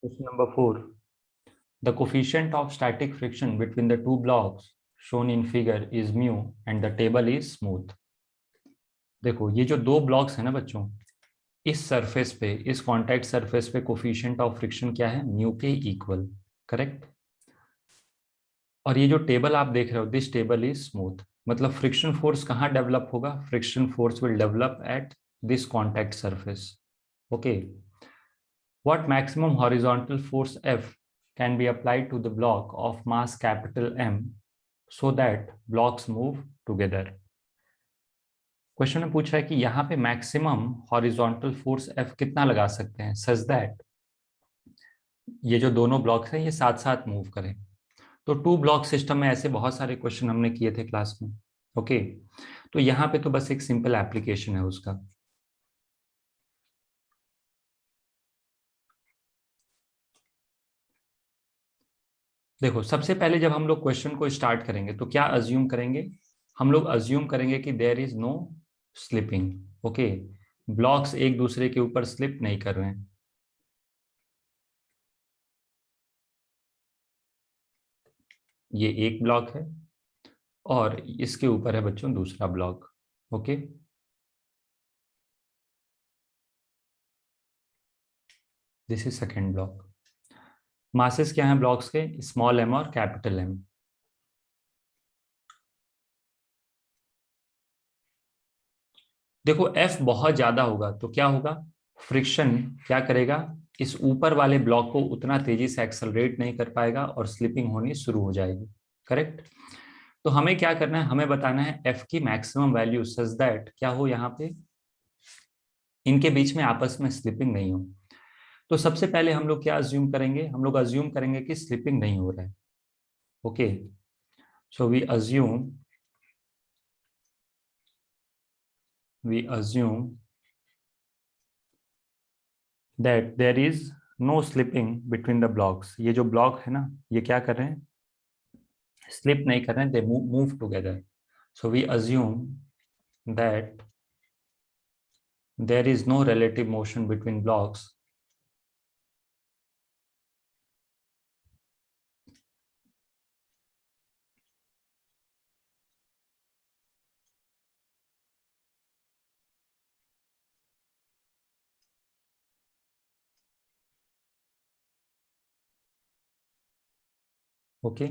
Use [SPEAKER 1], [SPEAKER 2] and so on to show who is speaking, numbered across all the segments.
[SPEAKER 1] Question number 4. The coefficient of static friction between the two blocks shown in figure is mu and the table is smooth. देखो ये जो दो blocks है ना बच्चों, इस सरफेस पे, इस कॉन्टैक्ट सरफेस पे कोफिशिएंट ऑफ फ्रिक्शन क्या है? म्यू के इक्वल, करेक्ट। और ये जो टेबल आप देख रहे हो, दिस टेबल इज स्मूथ, मतलब फ्रिक्शन फोर्स कहाँ डेवलप होगा? Friction force will develop at this contact surface. Okay, what maximum horizontal force F can be applied to the block of mass capital M so that blocks move together? Question में पूछा है कि यहाँ पे maximum horizontal force F कितना लगा सकते हैं सच दैट ये जो दोनों ब्लॉक्स हैं ये साथ साथ मूव करें। तो टू ब्लॉक सिस्टम में ऐसे बहुत सारे क्वेश्चन हमने किए थे क्लास में। ओके, तो यहाँ पे तो बस एक सिंपल एप्लीकेशन है उसका। देखो सबसे पहले जब हम लोग क्वेश्चन को स्टार्ट करेंगे तो क्या अज्यूम करेंगे? हम लोग अज्यूम करेंगे कि there is no slipping. Okay, blocks एक दूसरे के ऊपर स्लिप नहीं कर रहे हैं। ये एक ब्लॉक है और इसके ऊपर है बच्चों दूसरा block. Okay, this is second block. Masses क्या है ब्लॉक्स के? स्मॉल एम और कैपिटल एम। देखो एफ बहुत ज्यादा होगा तो क्या होगा? फ्रिक्शन क्या करेगा? इस ऊपर वाले ब्लॉक को उतना तेजी से एक्सेलरेट नहीं कर पाएगा और स्लिपिंग होनी शुरू हो जाएगी, करेक्ट। तो हमें क्या करना है? हमें बताना है एफ की मैक्सिमम वैल्यू सच दैट क्या हो, यहाँ पे इनके बीच में आपस में स्लिपिंग नहीं हो। तो सबसे पहले हम लोग क्या अज्यूम करेंगे? हम लोग अज्यूम करेंगे कि स्लिपिंग नहीं हो रहा है। Okay, so we assume that there is no slipping between the blocks. ये जो ब्लॉक है ना, ये क्या कर रहे हैं? स्लिप नहीं कर रहे हैं, they move together. So we assume that there is no relative motion between blocks okay,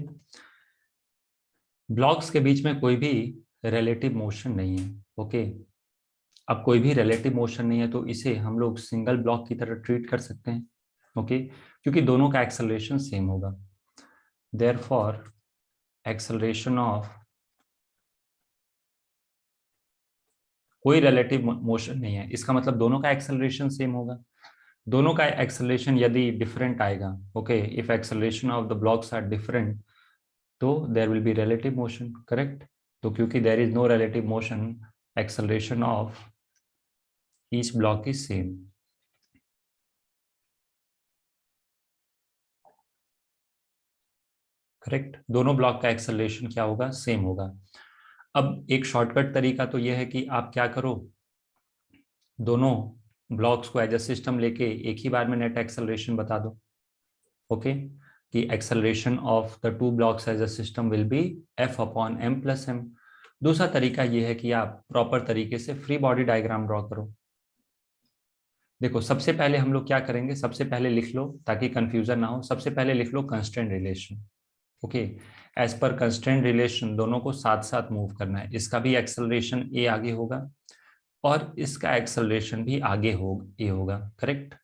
[SPEAKER 1] blocks के बीच में कोई भी रिलेटिव मोशन नहीं है। ओके, अब कोई भी रिलेटिव मोशन नहीं है तो इसे हम लोग सिंगल ब्लॉक की तरह ट्रीट कर सकते हैं। ओके, क्योंकि दोनों का एक्सेलरेशन सेम होगा। देयरफॉर एक्सेलरेशन ऑफ, कोई रिलेटिव मोशन नहीं है, इसका मतलब दोनों का एक्सेलरेशन सेम होगा। दोनों का एक्सेलरेशन यदि डिफरेंट आएगा, okay, if acceleration of the blocks are different तो there will be relative motion, correct. तो क्योंकि there is no relative motion, acceleration of each block is same. Correct, दोनों ब्लॉक का एक्सेलरेशन क्या होगा? सेम होगा। अब एक शॉर्टकट तरीका तो यह है कि आप क्या करो, दोनों ब्लॉक्स को एज अ सिस्टम लेके एक ही बार में नेट एक्सेलरेशन बता दो। ओके, कि acceleration of the two blocks as a system will be F upon m plus M. दूसरा तरीका यह है कि आप प्रॉपर तरीके से फ्री बॉडी डायग्राम ड्रॉ करो। देखो सबसे पहले हम लोग क्या करेंगे, सबसे पहले लिख लो ताकि कंफ्यूजन ना हो, सबसे पहले लिख लो constraint relation. Okay, as per constraint relation दोनों को साथ साथ मूव करना है। इसका भी एक्सेलरेशन ए आगे होगा और इसका एक्सेलरेशन भी आगे हो ए होगा, correct.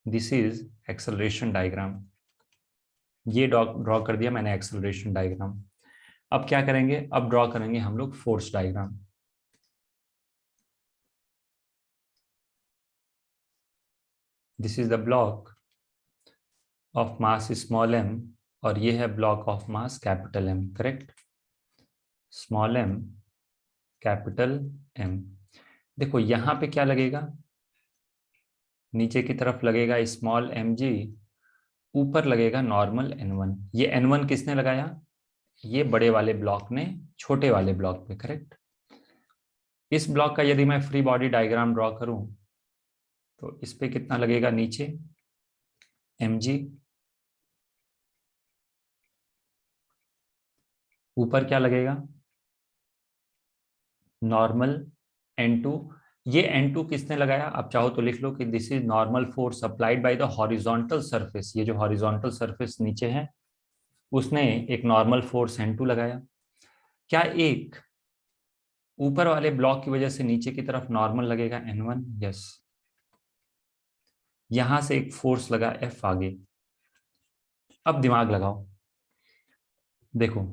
[SPEAKER 1] This is acceleration diagram. ये ड्रॉ कर दिया मैंने एक्सेलरेशन डायग्राम। अब क्या करेंगे? अब ड्रॉ करेंगे हम लोग force diagram. This is the block of mass small m और ये है block of mass capital M, correct. Small m, capital M. देखो यहां पे क्या लगेगा? नीचे की तरफ लगेगा स्मॉल एम जी, ऊपर लगेगा नॉर्मल एन वन। ये एन वन किसने लगाया? ये बड़े वाले ब्लॉक ने छोटे वाले ब्लॉक पे, करेक्ट। इस ब्लॉक का यदि मैं फ्री बॉडी डायग्राम ड्रॉ करूं तो इस पे कितना लगेगा नीचे? mg, ऊपर क्या लगेगा, नॉर्मल n2। ये n2 किसने लगाया, आप चाहो तो लिख लो कि this is normal force applied by the horizontal surface. ये जो हॉरिजॉन्टल सरफेस नीचे है उसने एक नॉर्मल फोर्स n2 लगाया। क्या एक ऊपर वाले ब्लॉक की वजह से नीचे की तरफ नॉर्मल लगेगा n1? यस। यहां से एक फोर्स लगा F आगे। अब दिमाग लगाओ, देखो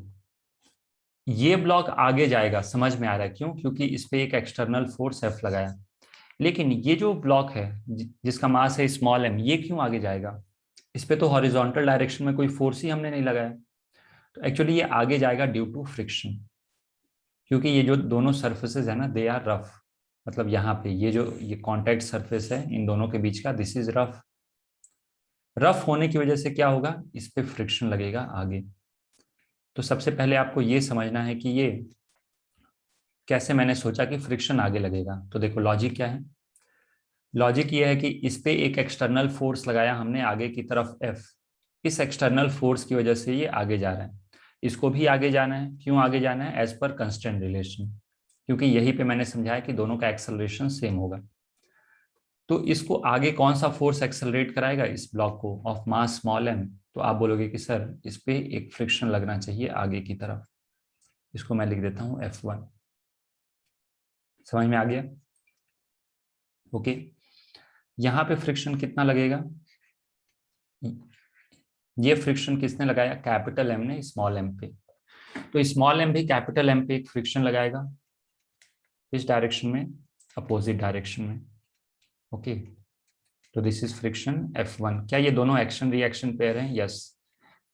[SPEAKER 1] ये ब्लॉक आगे जाएगा, समझ में आ रहा है क्यों, क्योंकि इस पे एक एक्सटर्नल फोर्स F लगाया। लेकिन ये जो ब्लॉक है जिसका मास है स्मॉल m, ये क्यों आगे जाएगा, इस पे तो हॉरिजॉन्टल डायरेक्शन में कोई फोर्स ही हमने नहीं लगाया। तो एक्चुअली ये आगे जाएगा ड्यू टू फ्रिक्शन, क्योंकि ये जो दोनों सर्फेसेज है ना दे आर रफ। मतलब यहाँ पे ये जो ये कॉन्टैक्ट सरफेस है इन दोनों के बीच का, दिस इज रफ। रफ होने की वजह से क्या होगा, इस पे फ्रिक्शन लगेगा आगे। तो सबसे पहले आपको ये समझना है कि ये कैसे मैंने सोचा कि फ्रिक्शन आगे लगेगा। तो देखो लॉजिक क्या है, लॉजिक ये है कि इस पे एक एक्सटर्नल फोर्स लगाया हमने आगे की तरफ F। इस एक्सटर्नल फोर्स की वजह से ये आगे जा रहा है, इसको भी आगे जाना है। क्यों आगे जाना है, एज पर कंस्टेंट रिलेशन, क्योंकि यहीं पे मैंने समझाया कि दोनों का एक्सेलरेशन सेम होगा। तो इसको आगे कौन सा फोर्स एक्सेलरेट कराएगा, इस ब्लॉक को ऑफ मास स्मॉल m। तो आप बोलोगे कि सर इस पे एक फ्रिक्शन लगना चाहिए आगे की तरफ, इसको मैं लिख देता हूं F1। समझ में आ गया? ओके। यहाँ पे फ्रिक्शन कितना लगेगा, ये फ्रिक्शन किसने लगाया, कैपिटल M ने स्मॉल m पे। तो स्मॉल m भी कैपिटल M पे एक फ्रिक्शन लगाएगा, इस डायरेक्शन में, अपोजिट डायरेक्शन में। ओके, तो दिस इज फ्रिक्शन F1। क्या ये दोनों एक्शन रिएक्शन पेयर हैं? Yes,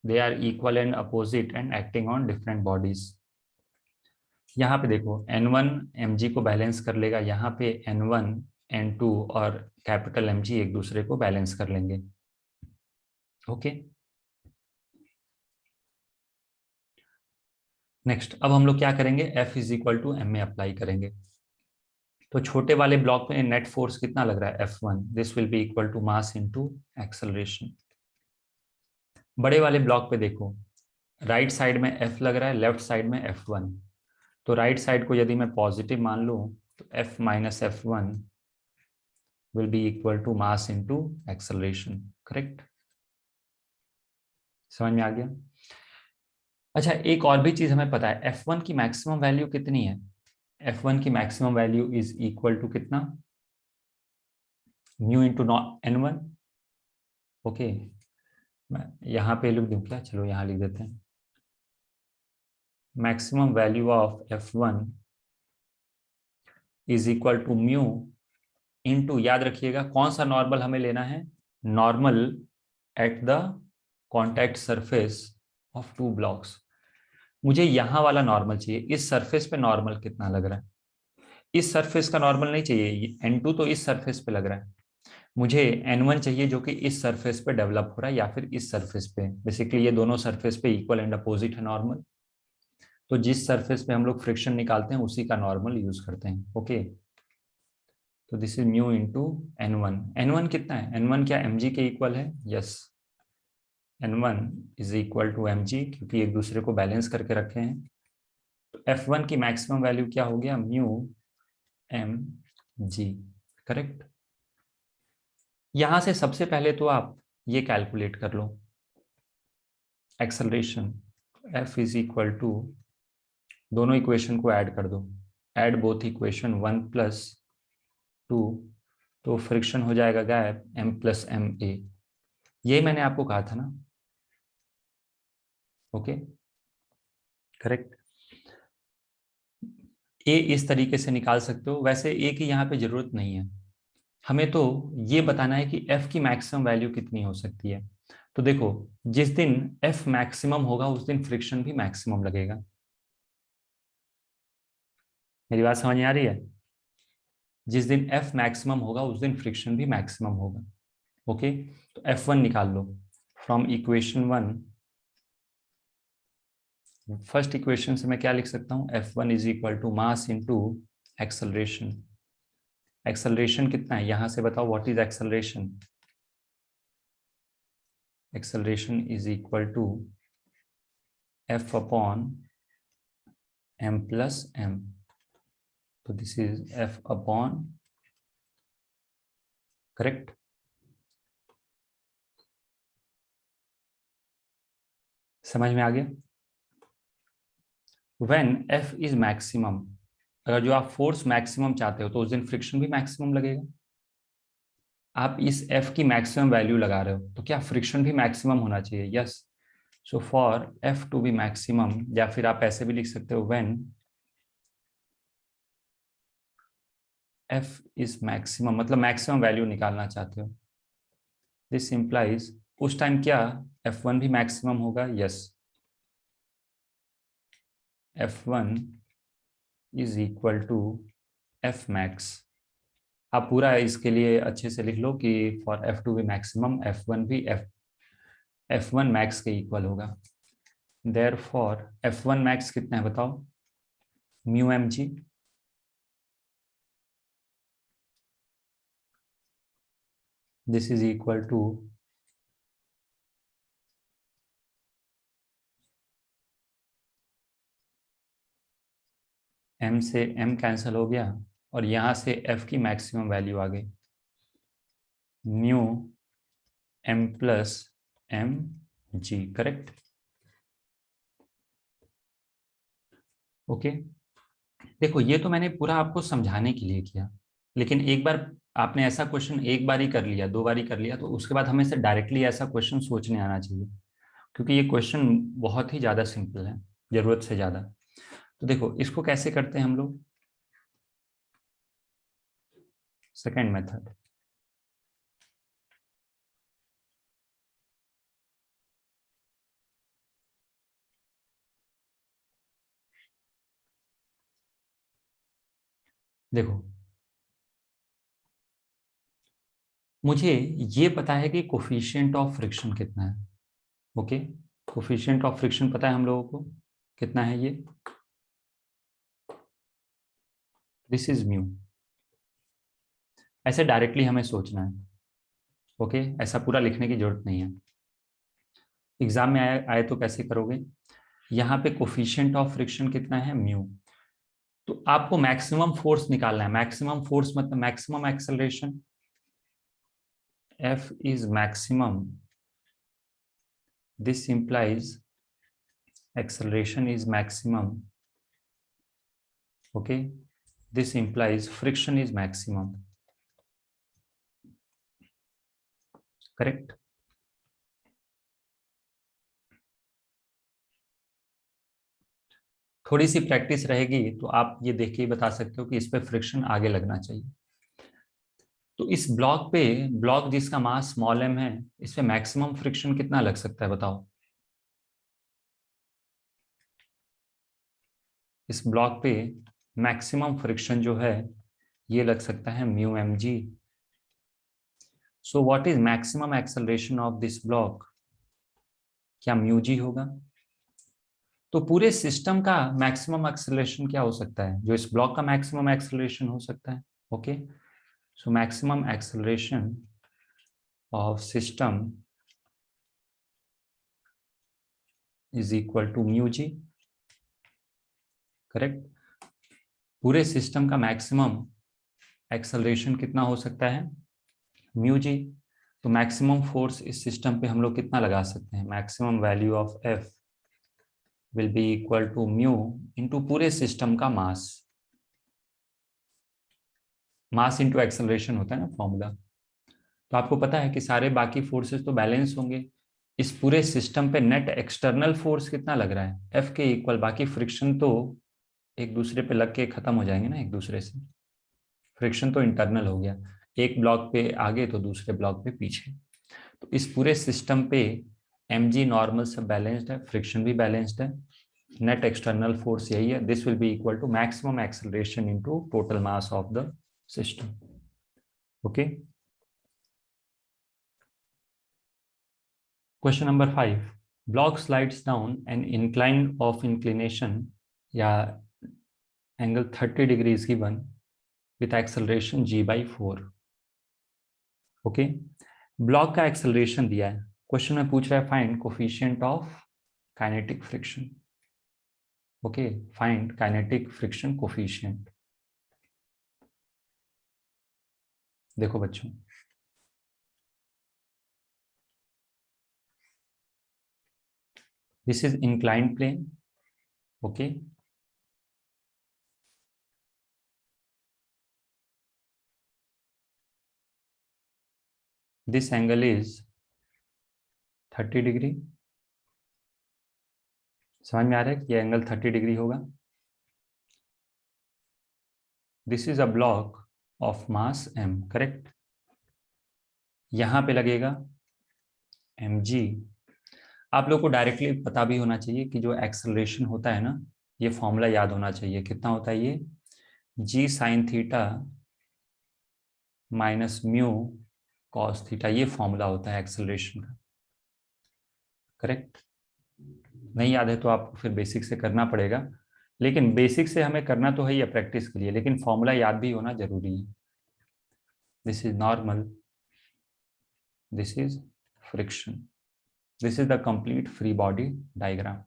[SPEAKER 1] they are equal and opposite and acting on different bodies. यहाँ पे देखो N1 mg को बैलेंस कर लेगा, यहाँ पे N1 N2 और कैपिटल mg एक दूसरे को बैलेंस कर लेंगे। ओके, नेक्स्ट अब हम लोग क्या करेंगे, F is equal to m में अप्लाई करेंगे। तो छोटे वाले ब्लॉक में नेट फोर्स कितना लग रहा है, F1। This will be equal to mass into acceleration. बड़े वाले ब्लॉक पे देखो, राइट साइड में F लग रहा है, लेफ्ट साइड में F1। तो राइट साइड को यदि मैं पॉजिटिव मान लूं तो F minus F1 will be equal to mass into acceleration. Correct, समझ में आ गया? अच्छा, एक और भी चीज हमें पता है, F1 की मैक्सिमम वैल्यू कितनी है। F1 की maximum value is equal to कितना, म्यू इंटू N1। ओके, मैं यहाँ पे लिख दूं क्या, चलो यहाँ लिख देते हैं, maximum value of F1 is equal to mu into, याद रखिएगा कौन सा नॉर्मल हमें लेना है, normal at the contact surface of two blocks. मुझे यहां वाला नॉर्मल चाहिए, इस सरफेस पे नॉर्मल कितना लग रहा है, इस सरफेस का नॉर्मल नहीं चाहिए, N2 तो इस सरफेस पे लग रहा है, मुझे N1 चाहिए जो कि इस सरफेस पे डेवलप हो रहा है या फिर इस सरफेस पे। बेसिकली ये दोनों सरफेस पे इक्वल एंड अपोजिट है नॉर्मल, तो जिस सरफेस पे हम लोग फ्रिक्शन निकालते हैं उसी का नॉर्मल यूज करते हैं। ओके, तो this is mu into N1। N1 कितना है, N1 क्या mg के इक्वल है? Yes, N1 is equal to mg, क्योंकि एक दूसरे को बैलेंस करके रखे हैं। तो F1 की मैक्सिमम वैल्यू क्या हो गया, म्यू mg। करेक्ट। यहां से सबसे पहले तो आप ये कैलकुलेट कर लो, acceleration F is equal to, दोनों इक्वेशन को ऐड कर दो, ऐड बोथ इक्वेशन 1 प्लस 2, तो फ्रिक्शन हो जाएगा gap m plus M a. यही मैंने आपको कहा था ना। Okay, correct. ए इस तरीके से निकाल सकते हो, वैसे ए की यहाँ पे जरूरत नहीं है, हमें तो ये बताना है कि एफ की मैक्सिमम वैल्यू कितनी हो सकती है। तो देखो, जिस दिन एफ मैक्सिमम होगा उस दिन फ्रिक्शन भी मैक्सिमम लगेगा। मेरी बात समझ में आ रही है? जिस दिन एफ मैक्सिमम होगा उस दिन फ्रिक्शन भी मैक्सिमम होगा। ओके, तो F1 निकाल लो फ्रॉम इक्वेशन 1। फर्स्ट इक्वेशन से मैं क्या लिख सकता हूँ, F1 is equal to mass into acceleration. Acceleration कितना है, यहां से बताओ, what is acceleration? Acceleration is equal to F upon m plus m, तो this is F upon, correct. समझ में आ गया? व्हेन F इज मैक्सिमम, अगर जो आप फोर्स मैक्सिमम चाहते हो तो उस दिन फ्रिक्शन भी मैक्सिमम लगेगा। आप इस F की मैक्सिमम वैल्यू लगा रहे हो तो क्या फ्रिक्शन भी मैक्सिमम होना चाहिए? Yes. So for F to be maximum, या फिर आप ऐसे भी लिख सकते हो व्हेन F इज मैक्सिमम, मतलब मैक्सिमम वैल्यू निकालना चाहते हो। दिस इंप्लाइज उस टाइम क्या F1 भी मैक्सिमम होगा? Yes. F1 is equal to F max. आप पूरा इसके लिए अच्छे से लिख लो कि for F to be maximum F1 भी F1 मैक्स के इक्वल होगा। देयरफॉर F1 मैक्स कितना है बताओ? Mu m g. This is equal to m से m कैंसिल हो गया और यहां से F की मैक्सिमम वैल्यू आ गई, म्यू m प्लस m जी, करेक्ट। ओके, देखो ये तो मैंने पूरा आपको समझाने के लिए किया, लेकिन एक बार आपने ऐसा क्वेश्चन एक बार ही कर लिया, दो बार ही कर लिया, तो उसके बाद हमें से डायरेक्टली ऐसा क्वेश्चन सोचने आना चाहिए, क्योंकि ये क्वेश्चन बहुत ही ज्यादा सिंपल है, जरूरत से ज्यादा। तो देखो इसको कैसे करते हैं हम लोग, सेकेंड मेथड। देखो मुझे ये पता है कि कोफिशिएंट ऑफ फ्रिक्शन कितना है। ओके, कोफिशिएंट ऑफ फ्रिक्शन पता है हम लोगों को कितना है, ये दिस इज म्यू। ऐसे डायरेक्टली हमें सोचना है। ओके, ऐसा पूरा लिखने की जरूरत नहीं है। एग्जाम में आए तो कैसे करोगे, यहाँ पे कोफिशिएंट ऑफ फ्रिक्शन कितना है? म्यू। तो आपको मैक्सिमम फोर्स निकालना है। मैक्सिमम फोर्स मतलब maximum acceleration. F is maximum. This implies acceleration is maximum. Okay. This implies friction is maximum. Correct. थोड़ी सी प्रैक्टिस रहेगी तो आप ये देख के ही बता सकते हो कि इस पे फ्रिक्शन आगे लगना चाहिए। तो इस ब्लॉक पे, ब्लॉक जिसका मास स्मॉल m है, इस पे मैक्सिमम फ्रिक्शन कितना लग सकता है बताओ? इस ब्लॉक पे मैक्सिमम फ्रिक्शन जो है ये लग सकता है mu m g. So what is maximum acceleration of this block? क्या म्यू जी होगा? तो पूरे सिस्टम का मैक्सिमम एक्सेलरेशन क्या हो सकता है? जो इस ब्लॉक का मैक्सिमम एक्सेलरेशन हो सकता है। Okay, so maximum acceleration of system is equal to mu g, correct. पूरे सिस्टम का मैक्सिमम एक्सेलरेशन कितना हो सकता है? Mu g. तो मैक्सिमम फोर्स इस सिस्टम पे हम लोग कितना लगा सकते हैं? Maximum value of f will be equal to mu into पूरे सिस्टम का मास। मास इंटू एक्सेलरेशन होता है ना फॉर्मूला। तो आपको पता है कि सारे बाकी फोर्सेस तो बैलेंस होंगे, इस पूरे सिस्टम पे नेट एक्सटर्नल फोर्स कितना लग रहा है? एफ के इक्वल, बाकी फ्रिक्शन तो एक दूसरे पे लग के खत्म हो जाएंगे ना एक दूसरे से। फ्रिक्शन तो इंटरनल हो गया, एक ब्लॉक पे आगे तो दूसरे ब्लॉक पे पीछे। तो इस पूरे सिस्टम पे एम जी नॉर्मल सब बैलेंस्ड है, फ्रिक्शन भी बैलेंस्ड है, नेट एक्सटर्नल फोर्स यही है। This will be equal to maximum acceleration into total mass of the system. Okay, question number 5, block slides down an incline of inclination या angle 30 degree is given with acceleration g/4। Okay, block का acceleration दिया है, question में पूछ रहा है find coefficient of kinetic friction. Okay, find kinetic friction coefficient. देखो बच्चों, this is inclined plane. Okay, this angle is 30 degree. समझ में आ रहा है कि ये एंगल 30 डिग्री होगा। This is a block of mass m, correct. यहां पे लगेगा mg। आप लोग को डायरेक्टली पता भी होना चाहिए कि जो एक्सेलरेशन होता है ना, ये फॉर्मूला याद होना चाहिए। कितना होता है ये? g sine theta minus mu cos theta, ये फॉर्मूला होता है एक्सेलरेशन का, करेक्ट। नहीं याद है तो आपको फिर बेसिक से करना पड़ेगा, लेकिन बेसिक से हमें करना तो है ही प्रैक्टिस के लिए, लेकिन फॉर्मूला याद भी होना जरूरी है। This is normal, this is friction, this is the complete free body diagram.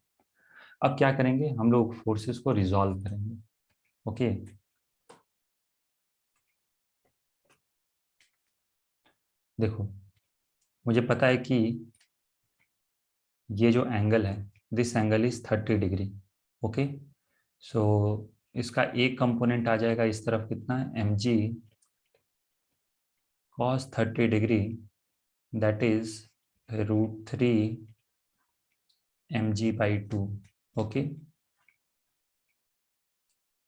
[SPEAKER 1] अब क्या करेंगे हम लोग? फोर्सेस को रिजॉल्व करेंगे। ओके, देखो मुझे पता है कि ये जो एंगल है, this angle is 30 degree. Okay, so इसका एक कंपोनेंट आ जाएगा इस तरफ, कितना है? M g cos 30 degree, that is √3 mg/2। Okay,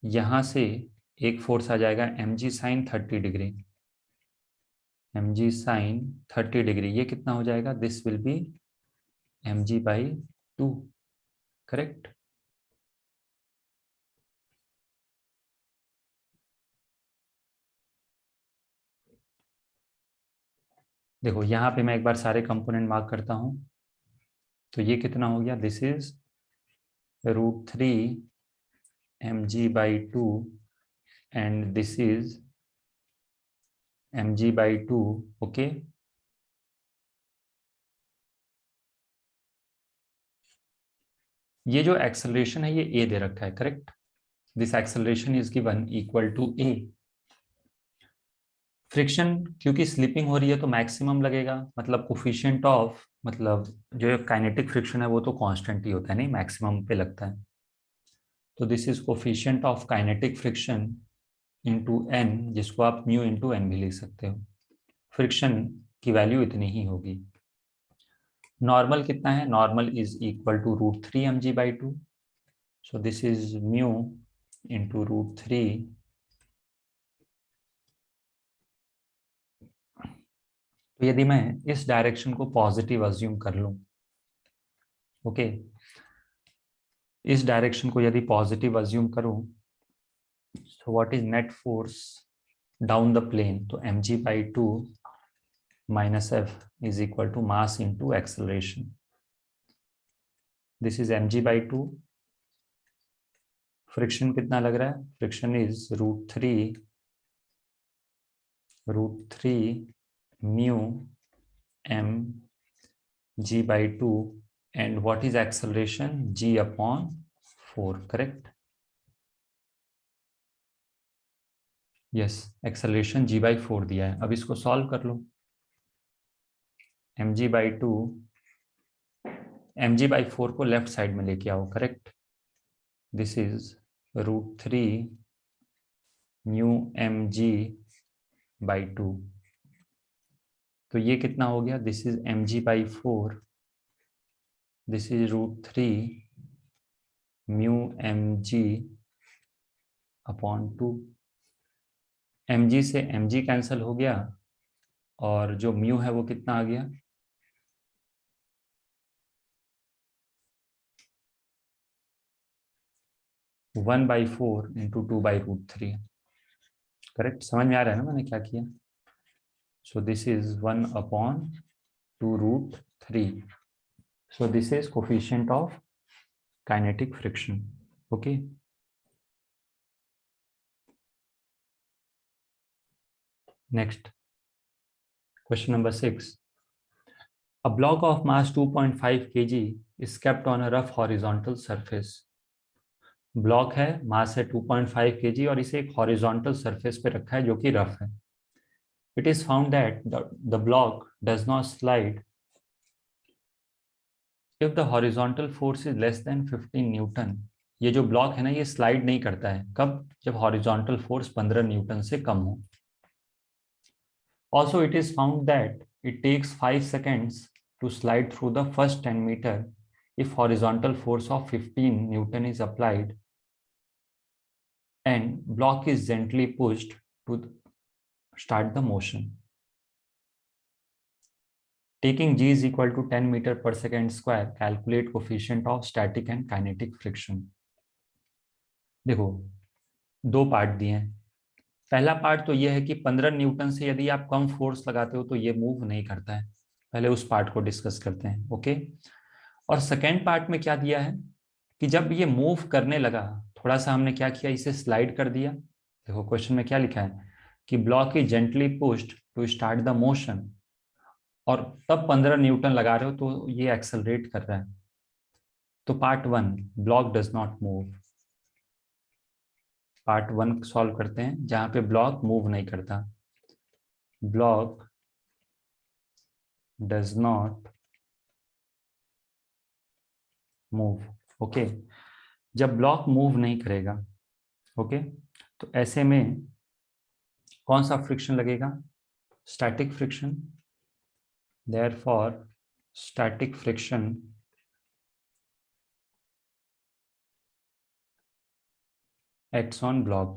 [SPEAKER 1] यहां से एक फोर्स आ जाएगा mg sine 30 degree, mg sine 30 degree, ये कितना हो जाएगा? This will be mg/2, correct. देखो यहाँ पे मैं एक बार सारे कंपोनेंट मार्क करता हूं, तो ये कितना हो गया? This is √3 mg/2 and this is mg/2। Okay, ये जो एक्सेलरेशन है ये a दे रखा है, correct. This acceleration is given equal to a। Friction क्योंकि स्लिपिंग हो रही है तो मैक्सिमम लगेगा, मतलब कोफिशिएंट ऑफ, मतलब जो काइनेटिक फ्रिक्शन है वो तो कांस्टेंट ही होता है, नहीं मैक्सिमम पे लगता है। तो this is coefficient of kinetic friction into n, जिसको आप म्यू इंटू एन भी लिख सकते हो। फ्रिक्शन की वैल्यू इतनी ही होगी। नॉर्मल कितना है? Normal is equal to √3 mg/2, so this is mu into √3। तो यदि मैं इस डायरेक्शन को पॉजिटिव अज्यूम कर लूं, ओके, इस डायरेक्शन को यदि पॉजिटिव अज्यूम करूं, so what is net force down the plane? तो mg/2 minus f is equal to mass into acceleration. This is mg/2। Friction कितना लग रहा है? Friction is √3 mu m g/2 and what is acceleration? g/4, correct? Yes, acceleration g/4 दिया है। अब इसको solve कर लो। mg/2, mg/4 को लेफ्ट साइड में लेके आओ, correct. This is √3 mu mg/2। तो ये कितना हो गया? This is mg/4, this is √3 mu mg/2। mg से mg कैंसिल हो गया, और जो म्यू है वो कितना आ गया? 1/4 इंटू 2/√3, करेक्ट। समझ में आ रहा है ना मैंने क्या किया? सो this is 1/2√3। So this is coefficient of kinetic friction. Okay, next question number 6। A block of mass 2.5 kg is kept on a rough horizontal surface. Block है, मास है 2.5 kg और इसे एक हॉरिजॉन्टल सरफेस पे रखा है जो कि रफ है. It is found that the block does not slide if the horizontal force is less than 15 Newton. ये जो ब्लॉक है ना, ये स्लाइड नहीं करता है. कब? जब हॉरिजॉन्टल फोर्स 15 न्यूटन से कम हो. Also, it is found that it takes 5 seconds to slide through the first 10 meter if horizontal force of 15 Newton is applied and block is gently pushed to start the motion. Taking g is equal to 10 meter per second square, calculate coefficient of static and kinetic friction. देखो, दो part दिए हैं. पहला part तो ये है कि 15 Newton से यदि आप कम फोर्स लगाते हो तो ये मूव नहीं करता है. पहले उस पार्ट को डिस्कस करते हैं. ओके. और सेकेंड पार्ट में क्या दिया है कि जब ये मूव करने लगा, थोड़ा सा हमने क्या किया, इसे स्लाइड कर दिया. देखो क्वेश्चन में क्या लिखा है कि block is gently pushed to start the motion, और तब 15 न्यूटन लगा रहे हो तो ये एक्सेलरेट कर रहा है. तो part 1, block does not move. Part 1 solve करते हैं जहां पे ब्लॉक मूव नहीं करता. Block does not move. Okay. जब ब्लॉक मूव नहीं करेगा, ओके, तो ऐसे में कौन सा फ्रिक्शन लगेगा? Static friction. Therefore, static friction acts on block.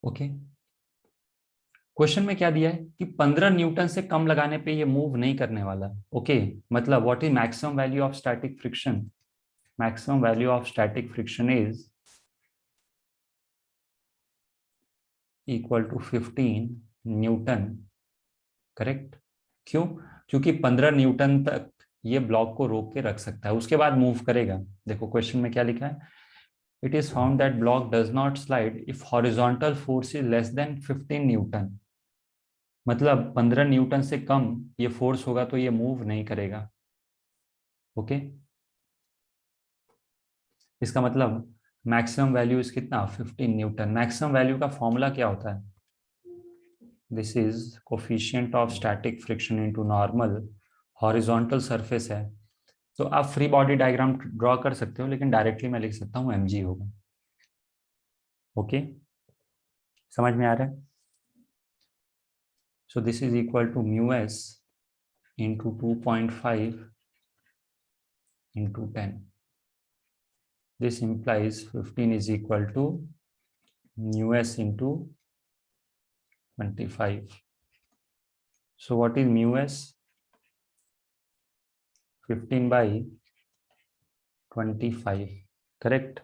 [SPEAKER 1] Okay. Question में क्या दिया है कि 15 न्यूटन से कम लगाने पे ये मूव नहीं करने वाला. ओके. मतलब what is maximum value of static friction? Maximum value of static friction is equal to 15 newton. Correct. क्यों? क्योंकि 15 न्यूटन तक ये ब्लॉक को रोक के रख सकता है, उसके बाद मूव करेगा. देखो क्वेश्चन में क्या लिखा है, it is found that block does not slide if horizontal force is less than 15 Newton. मतलब 15 न्यूटन से कम ये फोर्स होगा तो ये मूव नहीं करेगा. ओके. इसका मतलब मैक्सिमम वैल्यू इज कितना? 15 न्यूटन. मैक्सिमम वैल्यू का फॉर्मूला क्या होता है? This is coefficient of static friction into normal. Horizontal surface है तो आप फ्री बॉडी डायग्राम ड्रॉ कर सकते हो, लेकिन डायरेक्टली मैं लिख सकता हूँ mg होगा. ओके. समझ में आ रहा है? So this is equal to mu s into 2.5 into 10. This implies 15 is equal to mu s into 25. So what is mu s? 15 by 25. Correct?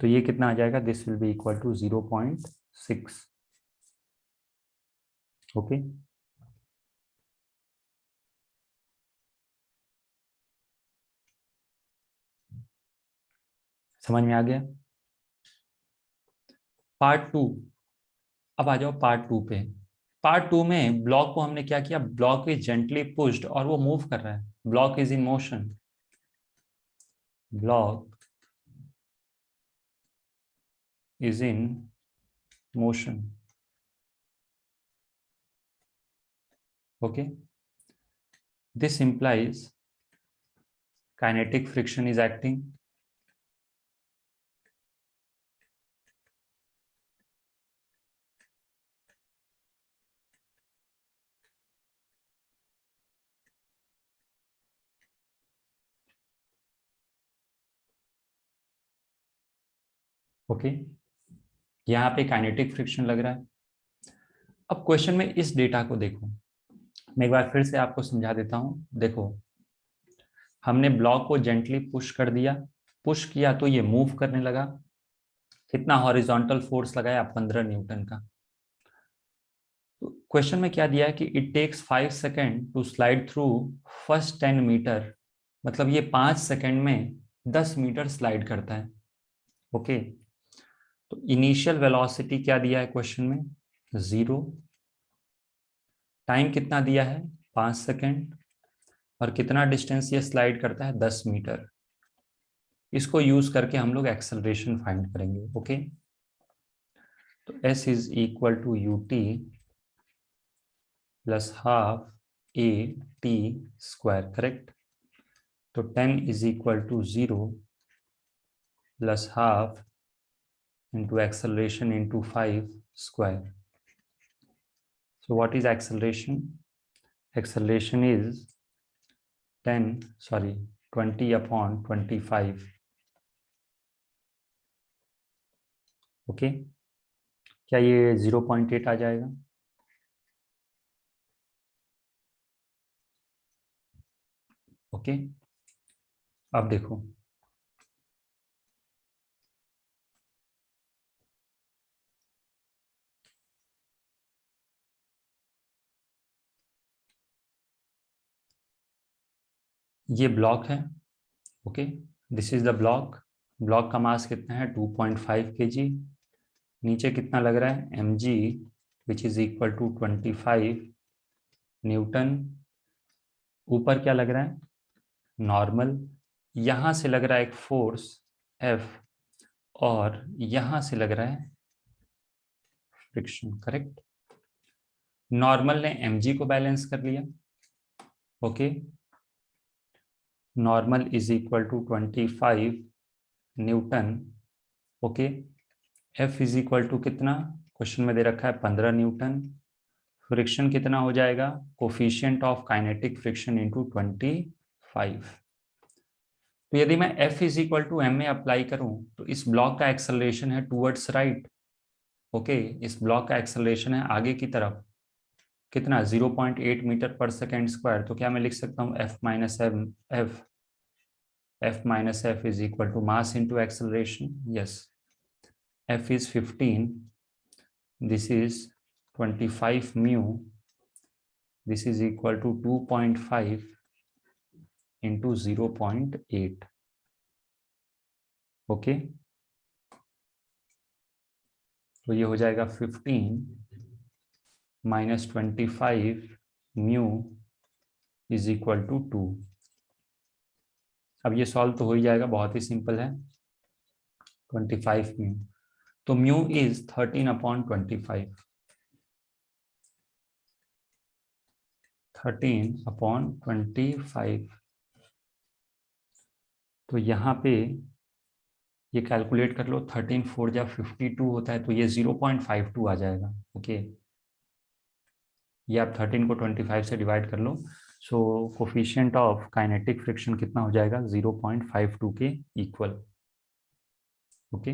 [SPEAKER 1] तो ये कितना आ जाएगा? This will be equal to 0.6. Okay. समझ में आ गया? पार्ट 2. अब आ जाओ part 2 पे. पार्ट 2 में ब्लॉक को हमने क्या किया? ब्लॉक इज जेंटली पुश्ड और वो मूव कर रहा है. Block is in motion. Block is in motion. Okay. This implies kinetic friction is acting. Okay. यहाँ पे काइनेटिक फ्रिक्शन लग रहा है. अब क्वेश्चन में इस डेटा को देखो, मैं एक बार फिर से आपको समझा देता हूँ. देखो, हमने ब्लॉक को जेंटली पुश कर दिया. पुश किया तो ये मूव करने लगा. कितना हॉरिजॉन्टल फोर्स लगाया? 15 न्यूटन का. तो क्वेश्चन में क्या दिया है कि it takes 5 second to slide through first 10 metre. मतलब ये 5 सेकेंड में 10 मीटर स्लाइड करता है. ओके. तो इनिशियल वेलोसिटी क्या दिया है क्वेश्चन में? 0। टाइम कितना दिया है? 5 सेकेंड। और कितना डिस्टेंस ये स्लाइड करता है? 10 मीटर। इसको यूज करके हम लोग एक्सेलरेशन फाइंड करेंगे। ओके, तो s is equal to ut plus half a t square, correct? तो 10 is equal to 0 plus half into acceleration into 5 square. So what is acceleration? Acceleration is 20 upon 25. Okay, क्या ये 0.8 आ जाएगा? Okay, अब देखो, ये block है। Okay, this is the block. Block का मास कितना है? 2.5 kg। नीचे कितना लग रहा है? mg which is equal to 25 newton. ऊपर क्या लग रहा है? नॉर्मल। यहां से लग रहा है एक फोर्स F, और यहां से लग रहा है फ्रिक्शन, करेक्ट? नॉर्मल ने mg को बैलेंस कर लिया। Okay, normal is equal to 25 newton. Okay, F is equal to कितना? क्वेश्चन में दे रखा है 15 न्यूटन। फ्रिक्शन कितना हो जाएगा? Coefficient of kinetic friction into 25। तो यदि मैं F is equal to m में अप्लाई करूं तो इस ब्लॉक का एक्सेलरेशन है टूवर्ड्स राइट। ओके, इस ब्लॉक का एक्सेलरेशन है आगे की तरफ। कितना? 0.8 मीटर पर सेकेंड स्क्वायर। तो क्या मैं लिख सकता हूँ F minus f is equal to mass into acceleration? Yes, F is 15, this is 25 mu, this is equal to 2.5 into 0.8. Okay, तो ये हो जाएगा 15 minus 25 mu is equal to 2। अब ये सॉल्व तो हो ही जाएगा, बहुत ही सिंपल है। 25 म्यू, तो म्यू इज 13 अपॉन 25। 13 अपॉन 25। तो यहाँ पे ये कैलकुलेट कर लो, 13 4 जा 52 होता है, तो ये 0.52 आ जाएगा। ओके, ये आप 13 को 25 से डिवाइड कर लो। सो कोफिशिएंट ऑफ काइनेटिक फ्रिक्शन कितना हो जाएगा? 0.52 के इक्वल। ओके।